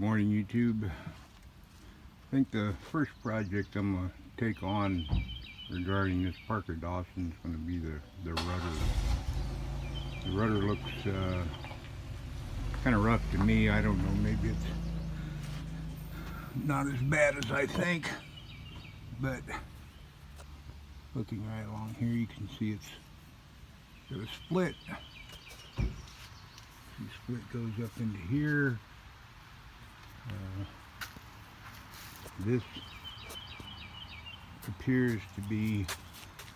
Morning, YouTube. I think the first project I'm going to take on regarding this Parker Dawson is going to be the rudder. The rudder looks kind of rough to me. I don't know, maybe it's not as bad as I think, but looking right along here you can see it's got a split. The split goes up into here. This appears to be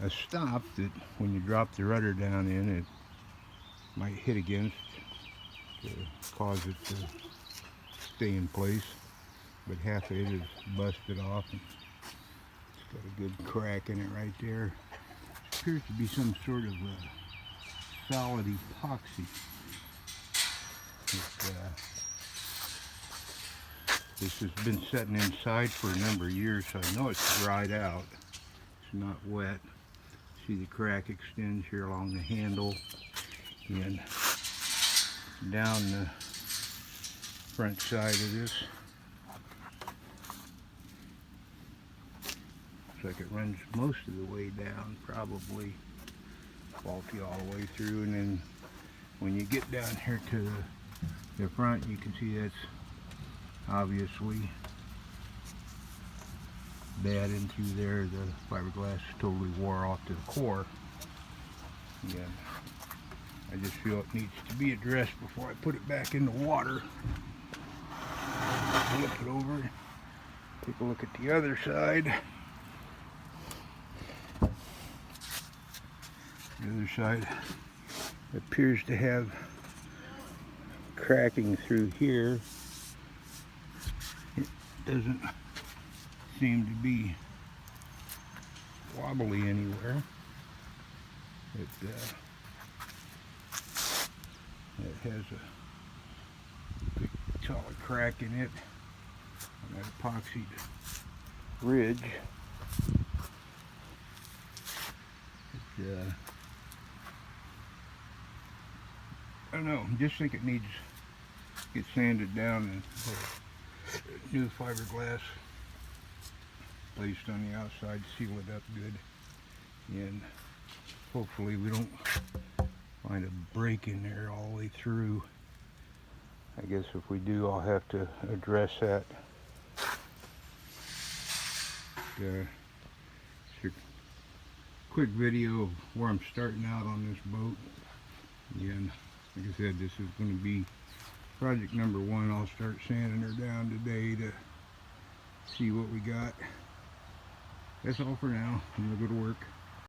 a stop that when you drop the rudder down in, it might hit against to cause it to stay in place, but half of it is busted off and it's got a good crack in it right there. It appears to be some sort of a solid epoxy. This has been sitting inside for a number of years, so I know it's dried out. It's not wet. See the crack extends here along the handle and down the front side of this. Looks like it runs most of the way down, probably faulty all the way through, and then when you get down here to the front, you can see that's obviously bad in through there. The fiberglass totally wore off to the core. Again, I just feel it needs to be addressed before I put it back in the water. Flip it over, take a look at the other side. The other side appears to have cracking through here. It doesn't seem to be wobbly anywhere. It has a big solid crack in it on that epoxied ridge. I don't know, just think it needs to get sanded down and new fiberglass placed on the outside, seal it up good, and hopefully we don't find a break in there all the way through. I guess if we do, I'll have to address that. It's a quick video of where I'm starting out on this boat. Again, like I said, this is going to be project number one. I'll start sanding her down today to see what we got. That's all for now. I'm going to go to work.